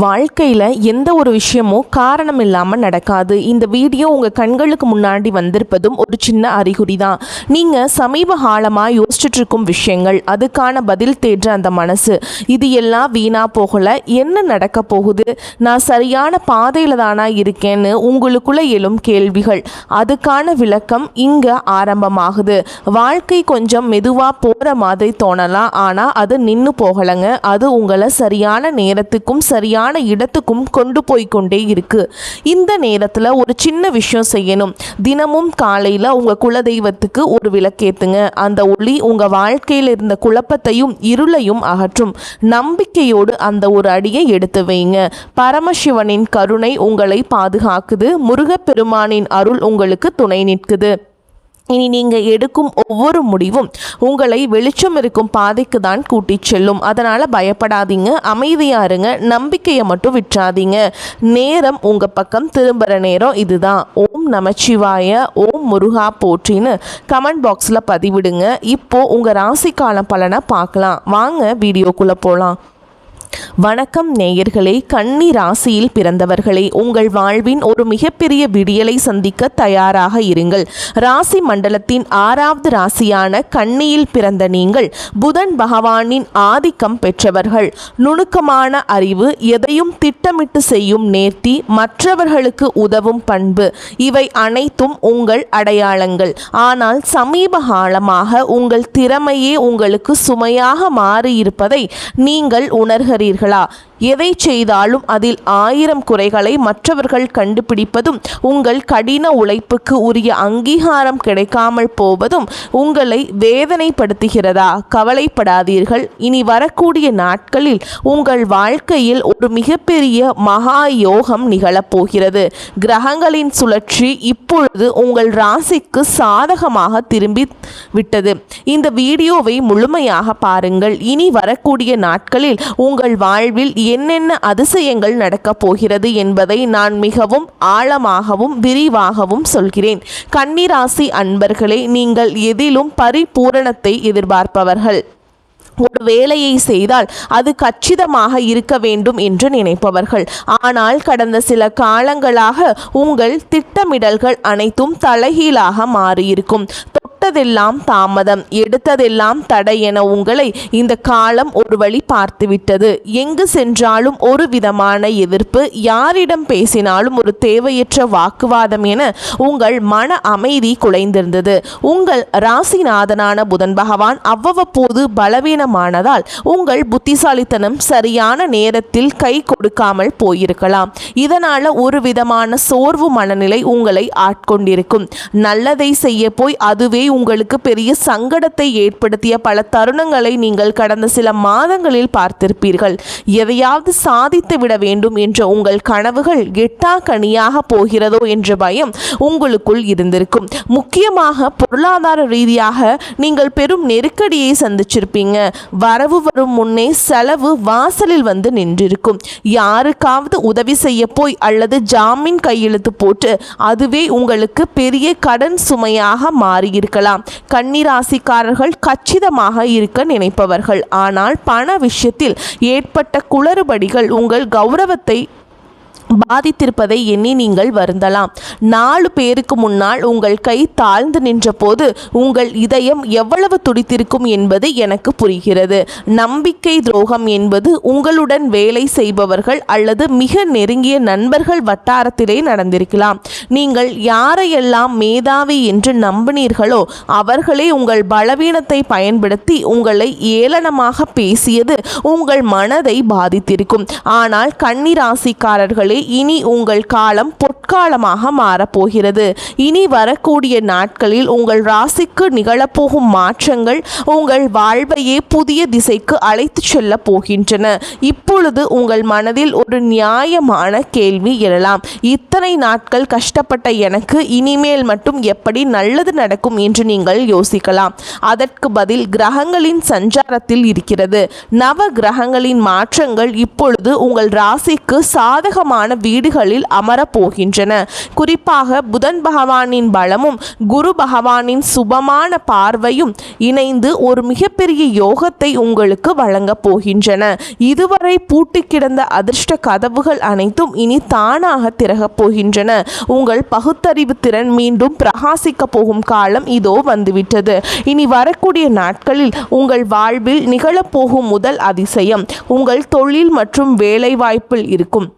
வாழ்க்கையில் எந்த ஒரு விஷயமும் காரணம் இல்லாமல் நடக்காது. இந்த வீடியோ உங்கள் கண்களுக்கு முன்னாடி வந்திருப்பதும் ஒரு சின்ன அறிகுறி தான். நீங்கள் சமீப காலமாக யோசிச்சுட்டு இருக்கும் விஷயங்கள், அதுக்கான பதில் தேடுற அந்த மனசு, இது எல்லாம் வீணாக போகலை. என்ன நடக்க போகுது, நான் சரியான பாதையில் தானா இருக்கேன்னு உங்களுக்குள்ளே எழும் கேள்விகள், அதுக்கான விளக்கம் இங்கே ஆரம்பமாகுது. வாழ்க்கை கொஞ்சம் மெதுவாக போகிற மாதிரி தோணலாம், ஆனால் அது நின்று போகலைங்க. அது உங்களை சரியான நேரத்துக்கும் சரியான இடத்துக்கும் கொண்டு போய்கொண்டே இருக்கு. இந்த நேரத்தில் ஒரு சின்ன விஷயம் செய்யணும். தினமும் காலையில் உங்கள் குலதெய்வத்துக்கு ஒரு விளக்கேத்துங்க. அந்த ஒளி உங்கள் வாழ்க்கையில் இருந்த குழப்பத்தையும் இருளையும் அகற்றும். நம்பிக்கையோடு அந்த ஒரு அடியை எடுத்து வைங்க. பரமசிவனின் கருணை உங்களை பாதுகாக்குது. முருகப்பெருமானின் அருள் உங்களுக்கு துணை நிற்குது. இனி நீங்கள் எடுக்கும் ஒவ்வொரு முடிவும் உங்களை வெளிச்சம் இருக்கும் பாதைக்கு தான் கூட்டிச் செல்லும். அதனால் பயப்படாதீங்க, அமைதியாக இருங்க, நம்பிக்கையை மட்டும் விட்டுறாதீங்க. நேரம் உங்கள் பக்கம் திரும்புகிற நேரம் இதுதான். ஓம் நமச்சிவாய, ஓம் முருகா போற்றின்னு கமெண்ட் பாக்ஸில் பதிவிடுங்க. இப்போது உங்கள் ராசிக்கான பலனை பார்க்கலாம். வாங்க வீடியோக்குள்ளே போகலாம். வணக்கம் நேயர்களே, கன்னி ராசியில் பிறந்தவர்களே, உங்கள் வாழ்வின் ஒரு மிகப்பெரிய விடியலை சந்திக்க தயாராக இருங்கள். ராசி மண்டலத்தின் 6வது ராசியான கன்னியில் பிறந்த நீங்கள் புதன் பகவானின் ஆதிக்கம் பெற்றவர்கள். நுணுக்கமான அறிவு, எதையும் திட்டமிட்டு செய்யும் நேர்த்தி, மற்றவர்களுக்கு உதவும் பண்பு, இவை அனைத்தும் உங்கள் அடையாளங்கள். ஆனால் சமீப காலமாக உங்கள் திறமையே உங்களுக்கு சுமையாக மாறியிருப்பதை நீங்கள் உணர்கிறீர்கள். எதை செய்தாலும் அதில் 1000 குறைகளை மற்றவர்கள் கண்டுபிடிப்பதும், உங்கள் கடின உழைப்புக்கு உரிய அங்கீகாரம் கிடைக்காமல் போவதும் உங்களை வேதனைப்படுத்துகிறதா? கவலைப்படாதீர்கள். இனி வரக்கூடிய நாட்களில் உங்கள் வாழ்க்கையில் ஒரு மிகப்பெரிய மகா யோகம் நிகழப்போகிறது. கிரகங்களின் சுழற்சி இப்பொழுது உங்கள் ராசிக்கு சாதகமாக திரும்பி விட்டது. இந்த வீடியோவை முழுமையாக பாருங்கள். இனி வரக்கூடிய நாட்களில் உங்கள் வாழ்வில் என்னென்ன அதிசயங்கள் நடக்கப் போகிறது என்பதை நான் மிகவும் ஆழமாகவும் விரிவாகவும் சொல்கிறேன். கன்னிராசி அன்பர்களே, நீங்கள் எதிலும் பரிபூரணத்தை எதிர்பார்ப்பவர்கள். ஒரு வேலையை செய்தால் அது கச்சிதமாக இருக்க வேண்டும் என்று நினைப்பவர்கள். ஆனால் கடந்த சில காலங்களாக உங்கள் திட்டமிடல்கள் அனைத்தும் தலைகீழாக மாறியிருக்கும். தொட்டதெல்லாம் தாமதம், எடுத்ததெல்லாம் தடை என உங்களை இந்த காலம் ஒரு வழி பார்த்துவிட்டது. எங்கு சென்றாலும் ஒரு விதமான எதிர்ப்பு, யாரிடம் பேசினாலும் ஒரு தேவையற்ற வாக்குவாதம் என உங்கள் மன அமைதி குலைந்திருந்தது. உங்கள் ராசிநாதனான புதன் பகவான் அவ்வப்போது பலவீனமானதால் உங்கள் புத்திசாலித்தனம் சரியான நேரத்தில் கை கொடுக்காமல் போயிருக்கலாம். இதனால் ஒரு விதமான சோர்வு மனநிலை உங்களை ஆட்கொண்டிருக்கும். நல்லதை செய்ய போய் அதுவே உங்களுக்கு பெரிய சங்கடத்தை ஏற்படுத்திய பல தருணங்களை நீங்கள் கடந்த சில மாதங்களில் பார்த்திருப்பீர்கள். எதையாவது சாதித்து விட வேண்டும் என்ற உங்கள் கனவுகள் எட்டாக்கனியாக போகிறதோ என்ற பயம் உங்களுக்குள் இருந்திருக்கும். முக்கியமாக பொருளாதார ரீதியாக நீங்கள் பெரும் நெருக்கடியை சந்திச்சிருப்பீங்க. வரவு வரும் முன்னே செலவு வாசலில் வந்து நின்றிருக்கும். யாருக்காவது உதவி செய்ய போய் அல்லது ஜாமீன் கையெழுத்து போட்டு அதுவே உங்களுக்கு பெரிய கடன் சுமையாக மாறியிருக்கலாம். கன்னிராசிக்காரர்கள் கச்சிதமாக இருக்க நினைப்பவர்கள். ஆனால் பண விஷயத்தில் ஏற்பட்ட குளறுபடிகள் உங்கள் கௌரவத்தை பாதித்திருப்பதை எண்ணி நீங்கள் வருந்தலாம். 4 பேருக்கு முன்னால் உங்கள் கை தாழ்ந்து நின்ற போது உங்கள் இதயம் எவ்வளவு துடித்திருக்கும் என்பது எனக்கு புரிகிறது. நம்பிக்கை துரோகம் என்பது உங்களுடன் வேலை செய்பவர்கள் அல்லது மிக நெருங்கிய நண்பர்கள் வட்டாரத்திலே நடந்திருக்கலாம். நீங்கள் யாரையெல்லாம் மேதாவி என்று நம்பினீர்களோ அவர்களே உங்கள் பலவீனத்தை பயன்படுத்தி உங்களை ஏளனமாக பேசியது உங்கள் மனதை பாதித்திருக்கும். ஆனால் கன்னிராசிக்காரர்களே, இனி உங்கள் காலம் பொற்காலமாக மாறப்போகிறது. இனி வரக்கூடிய நாட்களில் உங்கள் ராசிக்கு நிகழப்போகும் மாற்றங்கள் உங்கள் வாழ்வையே புதிய திசைக்கு அழைத்து செல்ல போகின்றன. இப்பொழுது உங்கள் மனதில் ஒரு நியாயமான கேள்வி எழலாம். இத்தனை நாட்கள் கஷ்டப்பட்ட எனக்கு இனிமேல் மட்டும் எப்படி நல்லது நடக்கும் என்று நீங்கள் யோசிக்கலாம். அதற்கு பதில் கிரகங்களின் சஞ்சாரத்தில் இருக்கிறது. நவ கிரகங்களின் மாற்றங்கள் இப்பொழுது உங்கள் ராசிக்கு சாதகமான வீடுகளில் அமரப் போகின்றன. போகின்றன. குறிப்பாக புதன் பகவானின் பலமும் குரு பகவானின் சுபமான பார்வையும் இணைந்து ஒரு மிகப்பெரிய யோகத்தை உங்களுக்கு வழங்கப் போகின்றன. இதுவரை பூட்டி கிடந்த அதிர்ஷ்ட கதவுகள் அனைத்தும் இனி தானாக திறக்கப் போகின்றன. உங்கள் பகுத்தறிவு திறன் மீண்டும் பிரகாசிக்க போகும் காலம் இதோ வந்துவிட்டது. இனி வரக்கூடிய நாட்களில் உங்கள் வாழ்வில் நிகழப்போகும் முதல் அதிசயம் உங்கள் தொழில் மற்றும் வேலைவாய்ப்பில் இருக்கும்.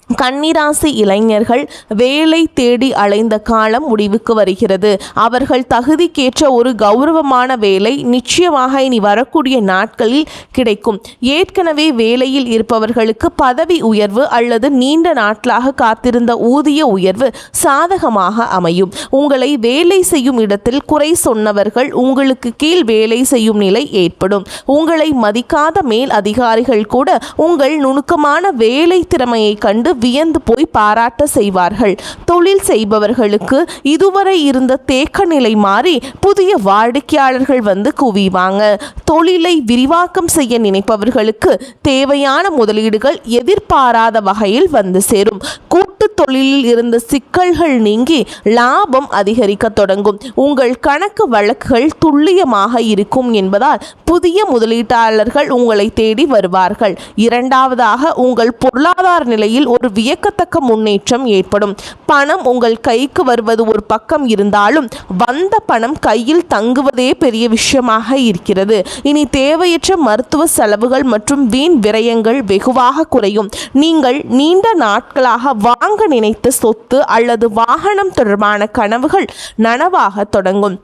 கன்னிராசி இளைஞர்கள் வேலை தேடி அலைந்த காலம் முடிவுக்கு வருகிறது. அவர்கள் தகுதிக்கேற்ற ஒரு கௌரவமான வேலை நிச்சயமாக இனி வரக்கூடிய நாட்களில் கிடைக்கும். ஏற்கனவே வேலையில் இருப்பவர்களுக்கு பதவி உயர்வு அல்லது நீண்ட நாட்களாக காத்திருந்த ஊதிய உயர்வு சாதகமாக அமையும். உங்களை வேலை செய்யும் இடத்தில் குறை சொன்னவர்கள் உங்களுக்கு கீழ் வேலை செய்யும் நிலை ஏற்படும். உங்களை மதிக்காத மேல் அதிகாரிகள் கூட உங்கள் நுணுக்கமான வேலை திறமையை கண்டு வியந்து போய் பாராட்ட செய்வார்கள். தொழில் செய்பவர்களுக்கு இதுவரை இருந்த தேக்க நிலை மாறி புதிய வாடிக்கையாளர்கள் வந்து குவிவாங்க. தொழிலை விரிவாக்கம் செய்ய நினைப்பவர்களுக்கு தேவையான முதலீடுகள் எதிர்பாராத வகையில் வந்து சேரும். கூட்டு தொழிலில் இருந்த சிக்கல்கள் நீங்கி லாபம் அதிகரிக்க தொடங்கும். உங்கள் கணக்கு வழக்குகள் துல்லியமாக இருக்கும் என்பதால் புதிய முதலீட்டாளர்கள் உங்களை தேடி வருவார்கள். இரண்டாவதாக, உங்கள் பொருளாதார நிலையில் ஒரு வியக்கத்தக்க முன்னேற்றம் ஏற்படும். பணம் உங்கள் கைக்கு வருவது ஒரு பக்கம் இருந்தாலும் வந்த பணம் கையில் தங்குவதே பெரிய விஷயமாக இருக்கிறது. இனி தேவையற்ற மருத்துவ செலவுகள் மற்றும் வீண் விரயங்கள் வெகுவாக குறையும். நீங்கள் நீண்ட நாட்களாக வாங்க நினைத்த சொத்து அல்லது வாகனம் தொடர்பான கனவுகள் நனவாக தொடங்கும்.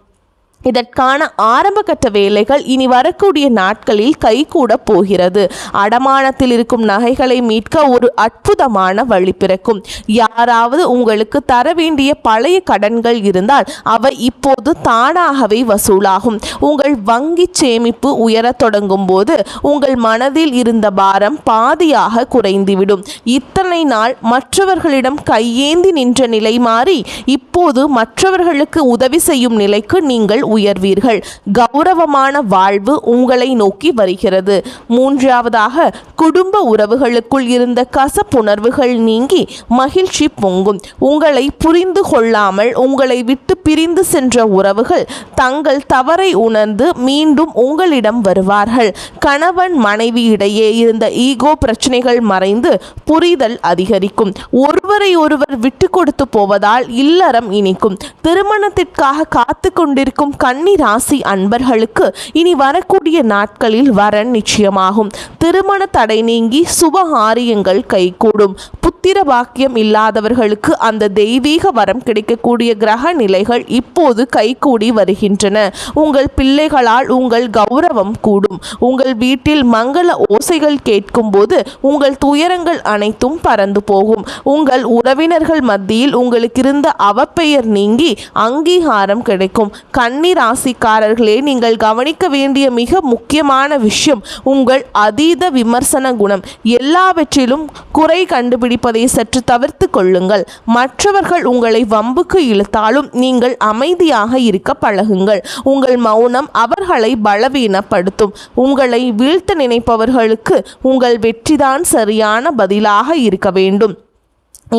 இதற்கான ஆரம்பகட்ட வேலைகள் இனி வரக்கூடிய நாட்களில் கைகூட போகிறது. அடமானத்தில் இருக்கும் நகைகளை மீட்க ஒரு அற்புதமான வழி பிறக்கும். யாராவது உங்களுக்கு தர வேண்டிய பழைய கடன்கள் இருந்தால் அவை இப்போது தானாகவே வசூலாகும். உங்கள் வங்கி சேமிப்பு உயரத் தொடங்கும் போது உங்கள் மனதில் இருந்த பாரம் பாதியாக குறைந்துவிடும். இத்தனை நாள் மற்றவர்களிடம் கையேந்தி நின்ற நிலை மாறி இப்போது மற்றவர்களுக்கு உதவி செய்யும் நிலைக்கு நீங்கள் உயர்வீர்கள். கௌரவமான வாழ்வு உங்களை நோக்கி வருகிறது. மூன்றாவதாக, குடும்ப உறவுகளுக்குள் இருந்த கசப்புணர்வுகள் நீங்கி மகிழ்ச்சி பொங்கும். உங்களை புரிந்து கொள்ளாமல் உங்களை விட்டு பிரிந்து சென்ற உறவுகள் தங்கள் தவறை உணர்ந்து மீண்டும் உங்களிடம் வருவார்கள். கணவன் மனைவி இடையே இருந்த ஈகோ பிரச்சனைகள் மறைந்து புரிதல் அதிகரிக்கும். ஒருவரை ஒருவர் விட்டு கொடுத்து போவதால் இல்லறம் இனிக்கும். திருமணத்திற்காக காத்து கொண்டிருக்கும் கன்னி ராசி அன்பர்களுக்கு இனி வரக்கூடிய நாட்களில் வரன் நிச்சயமாகும். திருமண தடை நீங்கி சுபகாரியங்கள் கைகூடும். புத்திர பாக்கியம் இல்லாதவர்களுக்கு அந்த தெய்வீக வரம் கிடைக்கக்கூடிய கிரக நிலைகள் இப்போது கைகூடி வருகின்றன. உங்கள் பிள்ளைகளால் உங்கள் கௌரவம் கூடும். உங்கள் வீட்டில் மங்கள ஓசைகள் கேட்கும் போது உங்கள் துயரங்கள் அனைத்தும் பறந்து போகும். உங்கள் உறவினர்கள் மத்தியில் உங்களுக்கு இருந்த அவப்பெயர் நீங்கி அங்கீகாரம் கிடைக்கும். கன்னி ராசிக்காரர்களே, நீங்கள் கவனிக்க வேண்டிய மிக முக்கியமான விஷயம் உங்கள் அதீத விமர்சன குணம். எல்லாவற்றிலும் குறை கண்டுபிடிப்பதை சற்று தவிர்த்து கொள்ளுங்கள். மற்றவர்கள் உங்களை வம்புக்கு இழுத்தாலும் நீங்கள் அமைதியாக இருக்க பழகுங்கள். உங்கள் மௌனம் அவர்களை பலவீனப்படுத்தும். உங்களை வீழ்த்த நினைப்பவர்களுக்கு உங்கள் வெற்றிதான் சரியான பதிலாக இருக்க வேண்டும்.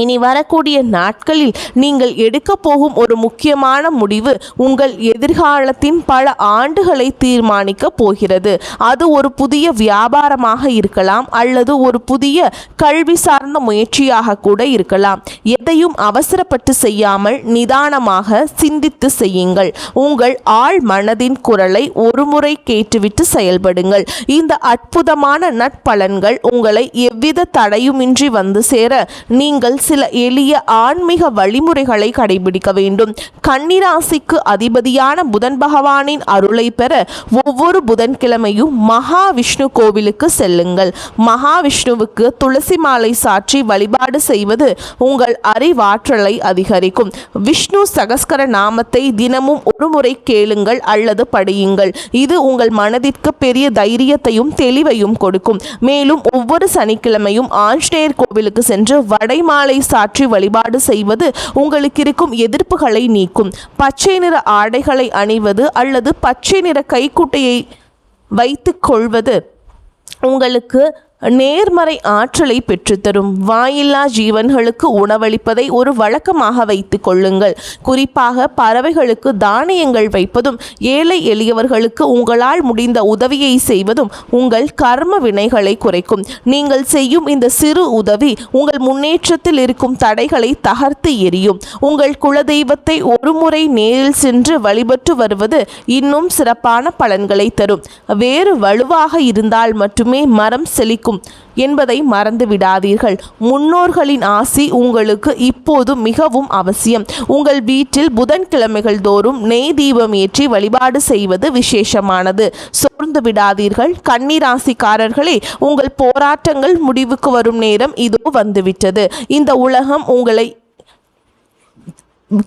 இனி வரக்கூடிய நாட்களில் நீங்கள் எடுக்க போகும் ஒரு முக்கியமான முடிவு உங்கள் எதிர்காலத்தின் பல ஆண்டுகளை தீர்மானிக்க போகிறது. அது ஒரு புதிய வியாபாரமாக இருக்கலாம் அல்லது ஒரு புதிய கல்வி சார்ந்த முயற்சியாக கூட இருக்கலாம். எதையும் அவசரப்பட்டு செய்யாமல் நிதானமாக சிந்தித்து செய்யுங்கள். உங்கள் ஆழ் மனதின் குரலை ஒருமுறை கேட்டுவிட்டு செயல்படுங்கள். இந்த அற்புதமான நற்பலன்கள் உங்களை எவ்வித தடையுமின்றி வந்து சேர நீங்கள் சில எளிய ஆன்மீக வழிமுறைகளை கடைபிடிக்க வேண்டும். கன்னிராசிக்கு அதிபதியான புதன் பகவானின் அருளை பெற ஒவ்வொரு புதன்கிழமையும் மகாவிஷ்ணு கோவிலுக்கு செல்லுங்கள். மகாவிஷ்ணுவுக்கு துளசி மாலை சாற்றி வழிபாடு செய்வது உங்கள் அறிவாற்றலை அதிகரிக்கும். விஷ்ணு சகஸ்கர நாமத்தை தினமும் ஒரு முறை கேளுங்கள் அல்லது படியுங்கள். இது உங்கள் மனதிற்கு பெரிய தைரியத்தையும் தெளிவையும் கொடுக்கும். மேலும் ஒவ்வொரு சனிக்கிழமையும் ஆஞ்சநேயர் கோவிலுக்கு சென்று வடைமாலை சாற்றி வழிபாடு செய்வது உங்களுக்கு இருக்கும் எதிர்ப்புகளை நீக்கும். பச்சை நிற ஆடைகளை அணிவது அல்லது பச்சை நிற கைக்குட்டையை வைத்துக் கொள்வது உங்களுக்கு நேர்மறை ஆற்றலை பெற்றுத்தரும். வாயில்லா ஜீவன்களுக்கு உணவளிப்பதை ஒரு வழக்கமாக வைத்துக் கொள்ளுங்கள். குறிப்பாக பறவைகளுக்கு தானியங்கள் வைப்பதும் ஏழை எளியவர்களுக்கு உங்களால் முடிந்த உதவியை செய்வதும் உங்கள் கர்ம வினைகளை குறைக்கும். நீங்கள் செய்யும் இந்த சிறு உதவி உங்கள் முன்னேற்றத்தில் இருக்கும் தடைகளை தகர்த்து எறியும். உங்கள் குலதெய்வத்தை ஒருமுறை நேரில் சென்று வழிபட்டு வருவது இன்னும் சிறப்பான பலன்களை தரும். வேறு வலுவாக இருந்தால் மட்டுமே மரம் செழிக்கும் என்பதை மறந்து விடாதீர்கள். முன்னோர்களின் ஆசி உங்களுக்கு இப்போது மிகவும் அவசியம். உங்கள் வீட்டில் புதன்கிழமைகள் தோறும் நெய் தீபம் ஏற்றி வழிபாடு செய்வது விசேஷமானது. சோர்ந்து விடாதீர்கள். கன்னி ராசிக்காரர்களே, உங்கள் போராட்டங்கள் முடிவுக்கு வரும் நேரம் இதோ வந்துவிட்டது. இந்த உலகம் உங்களை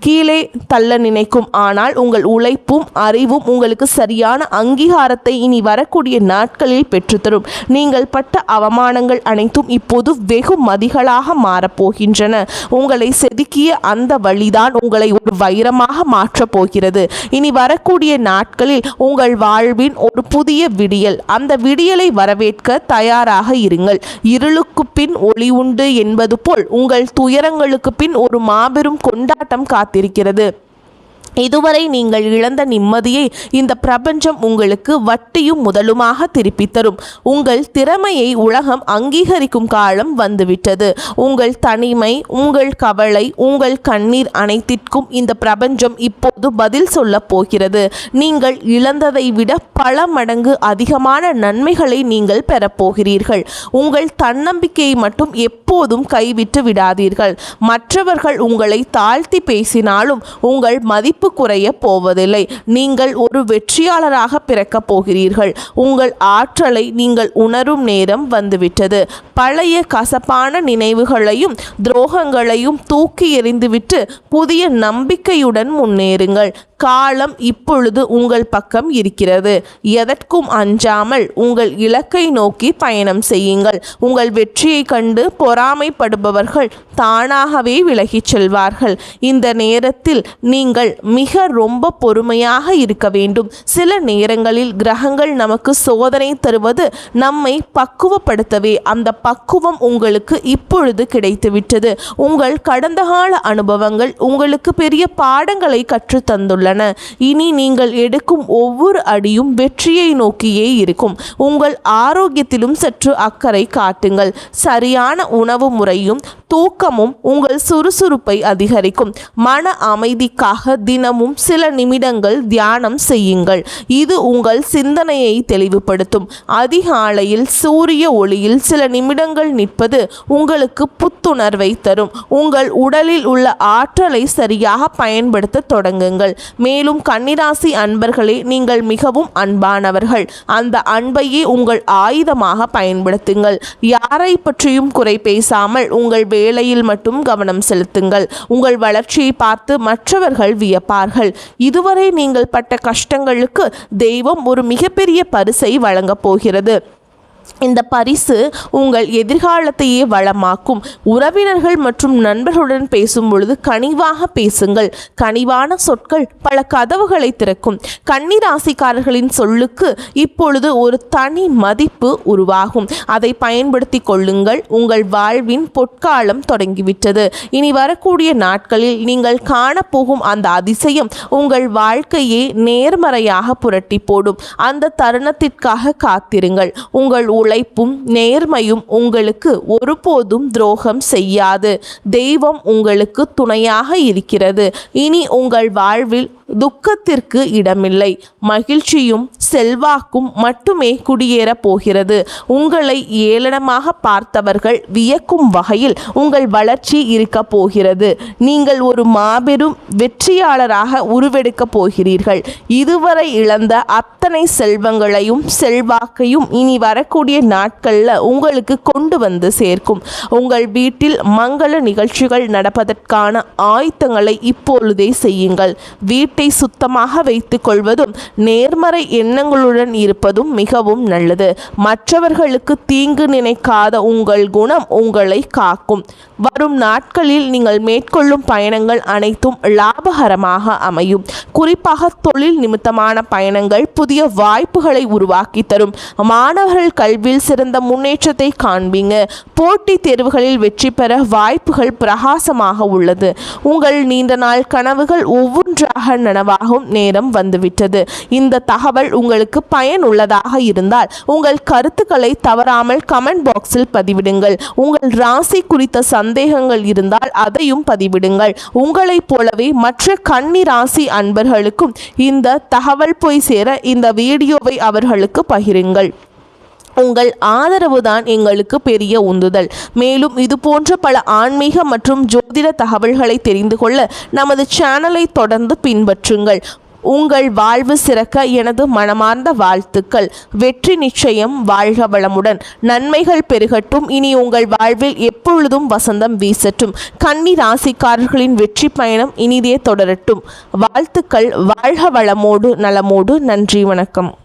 கீழே தள்ள நினைக்கும். ஆனால் உங்கள் உழைப்பும் அறிவும் உங்களுக்கு சரியான அங்கீகாரத்தை இனி வரக்கூடிய நாட்களில் பெற்றுத்தரும். நீங்கள் பட்ட அவமானங்கள் அனைத்தும் இப்போது வெகு மதிகளாக மாறப்போகின்றன. உங்களை செதுக்கிய அந்த வழிதான் உங்களை ஒரு வைரமாக மாற்றப் போகிறது. இனி வரக்கூடிய நாட்களில் உங்கள் வாழ்வின் ஒரு புதிய விடியல். அந்த விடியலை வரவேற்க தயாராக இருங்கள். இருளுக்கு பின் ஒளி உண்டு என்பது போல் உங்கள் துயரங்களுக்கு பின் ஒரு மாபெரும் கொண்டாட்டம் காத்திருக்கிறது. இதுவரை நீங்கள் இழந்த நிம்மதியை இந்த பிரபஞ்சம் உங்களுக்கு வட்டியும் முதலுமாக திருப்பித் தரும். உங்கள் திறமையை உலகம் அங்கீகரிக்கும் காலம் வந்துவிட்டது. உங்கள் தனிமை, உங்கள் கவலை, உங்கள் கண்ணீர் அனைத்திற்கும் இந்த பிரபஞ்சம் இப்போது பதில் சொல்ல போகிறது. நீங்கள் இழந்ததை விட பல மடங்கு அதிகமான நன்மைகளை நீங்கள் பெறப்போகிறீர்கள். உங்கள் தன்னம்பிக்கையை மட்டும் எப்போதும் கைவிட்டு விடாதீர்கள். மற்றவர்கள் உங்களை தாழ்த்தி பேசினாலும் உங்கள் மதிப்பு குறைய போவதில்லை. நீங்கள் ஒரு வெற்றியாளராக பிறக்கப் போகிறீர்கள். உங்கள் ஆற்றலை நீங்கள் உணரும் நேரம் வந்துவிட்டது. பழைய கசப்பான நினைவுகளையும் துரோகங்களையும் தூக்கி எறிந்துவிட்டு புதிய நம்பிக்கையுடன் முன்னேறுங்கள். காலம் இப்பொழுது உங்கள் பக்கம் இருக்கிறது. எதற்கும் அஞ்சாமல் உங்கள் இலக்கை நோக்கி பயணம் செய்யுங்கள். உங்கள் வெற்றியை கண்டு பொறாமைப்படுபவர்கள் தானாகவே விலகிச் செல்வார்கள். இந்த நேரத்தில் நீங்கள் மிக ரொம்ப பொறுமையாக இருக்க வேண்டும். சில நேரங்களில் கிரகங்கள் நமக்கு சோதனை தருவது நம்மை பக்குவப்படுத்தவே. அந்த பக்குவம் உங்களுக்கு இப்பொழுது கிடைத்துவிட்டது. உங்கள் கடந்த கால அனுபவங்கள் உங்களுக்கு பெரிய பாடங்களை கற்றுத்தந்துள்ளன. இனி நீங்கள் எடுக்கும் ஒவ்வொரு அடியும் வெற்றியை நோக்கியே இருக்கும். உங்கள் ஆரோக்கியத்திலும் சற்று அக்கறை காட்டுங்கள். சரியான உணவு முறையும் தூக்கமும் உங்கள் சுறுசுறுப்பை அதிகரிக்கும். மன அமைதிக்காக தினமும் சில நிமிடங்கள் தியானம் செய்யுங்கள். இது உங்கள் சிந்தனையை தெளிவுபடுத்தும். அதிகாலையில் சூரிய ஒளியில் சில நிமிடங்கள் நிற்பது உங்களுக்கு புத்துணர்வை தரும். உங்கள் உடலில் உள்ள ஆற்றலை சரியாக பயன்படுத்த தொடங்குங்கள். மேலும் கன்னிராசி அன்பர்களே, நீங்கள் மிகவும் அன்பானவர்கள். அந்த அன்பையே உங்கள் ஆயுதமாக பயன்படுத்துங்கள். யாரை பற்றியும் குறை பேசாமல் உங்கள் வேலையில் மட்டும் கவனம் செலுத்துங்கள். உங்கள் வளர்ச்சியை பார்த்து மற்றவர்கள் வியப்பார்கள். இதுவரை நீங்கள் பட்ட கஷ்டங்களுக்கு தெய்வம் ஒரு மிகப்பெரிய பரிசை வழங்கப் போகிறது. இந்த பரிசு உங்கள் எதிர்காலத்தையே வளமாக்கும். உறவினர்கள் மற்றும் நண்பர்களுடன் பேசும் பொழுது கனிவாக பேசுங்கள். கனிவான சொற்கள் பல கதவுகளை திறக்கும். கன்னி ராசிக்காரர்களின் சொல்லுக்கு இப்பொழுது ஒரு தனி மதிப்பு உருவாகும். அதை பயன்படுத்தி கொள்ளுங்கள். உங்கள் வாழ்வின் பொற்காலம் தொடங்கிவிட்டது. இனி வரக்கூடிய நாட்களில் நீங்கள் காணப்போகும் அந்த அதிசயம் உங்கள் வாழ்க்கையை நேர்மறையாக புரட்டி போடும். அந்த தருணத்திற்காக காத்திருங்கள். உங்கள் உழைப்பும் நேர்மையும் உங்களுக்கு ஒருபோதும் துரோகம் செய்யாது. தெய்வம் உங்களுக்கு துணையாக இருக்கிறது. இனி உங்கள் வாழ்வில் துக்கத்திற்கு இடமில்லை. மகிழ்ச்சியும் செல்வாக்கும் மட்டுமே குடியேறப் போகிறது. உங்களை ஏளனமாக பார்த்தவர்கள் வியக்கும் வகையில் உங்கள் வளர்ச்சி இருக்க போகிறது. நீங்கள் ஒரு மாபெரும் வெற்றியாளராக உருவெடுக்கப் போகிறீர்கள். இதுவரை இழந்த அத்தனை செல்வங்களையும் செல்வாக்கையும் இனி வரக்கூடிய நாட்களில் உங்களுக்கு கொண்டு வந்து சேர்க்கும். உங்கள் வீட்டில் மங்கள நிகழ்ச்சிகள் நடப்பதற்கான ஆயத்தங்களை இப்பொழுதே செய்யுங்கள். வீட்டை சுத்தமாக வைத்துக் கொள்வதும் நேர்மறை எண்ணங்களுடன் இருப்பதும் மிகவும் நல்லது. மற்றவர்களுக்கு தீங்கு நினைக்காத உங்கள் குணம் உங்களை காக்கும். வரும் நாட்களில் நீங்கள் மேற்கொள்ளும் பயணங்கள் அனைத்தும் லாபகரமாக அமையும். குறிப்பாக தொழில் நிமித்தமான பயணங்கள், புதிய புதிய வாய்ப்புகளை உருவாக்கி தரும். மாணவர்கள் கல்வியில் சிறந்த முன்னேற்றத்தை காண்பீங்க. போட்டித் தேர்வுகளில் வெற்றி பெற வாய்ப்புகள் பிரகாசமாக உள்ளது. உங்கள் நீண்ட நாள் கனவுகள் ஒவ்வொன்றாக நனவாகும் நேரம் வந்துவிட்டது. இந்த தகவல் உங்களுக்கு பயனுள்ளதாக இருந்தால் உங்கள் கருத்துக்களை தவறாமல் கமெண்ட் பாக்ஸில் பதிவிடுங்கள். உங்கள் ராசி குறித்த சந்தேகங்கள் இருந்தால் அதையும் பதிவிடுங்கள். உங்களைப் போலவே மற்ற கன்னி ராசி அன்பர்களுக்கும் இந்த தகவல் போய் சேர இந்த வீடியோவை அவர்களுக்கு பகிருங்கள். உங்கள் ஆதரவு தான் எங்களுக்கு பெரிய உந்துதல். மேலும் இது போன்ற பல ஆன்மீக மற்றும் ஜோதிட தகவல்களை தெரிந்து கொள்ள நமது சேனலை தொடர்ந்து பின்பற்றுங்கள். உங்கள் வாழ்வு சிறக்க எனது மனமார்ந்த வாழ்த்துக்கள். வெற்றி நிச்சயம். வாழ்க வளமுடன். நன்மைகள் பெருகட்டும். இனி உங்கள் வாழ்வில் எப்பொழுதும் வசந்தம் வீசட்டும். கன்னி ராசிக்காரர்களின் வெற்றி பயணம் இனிதே தொடரட்டும். வாழ்த்துக்கள். வாழ்க வளமோடு நலமோடு. நன்றி, வணக்கம்.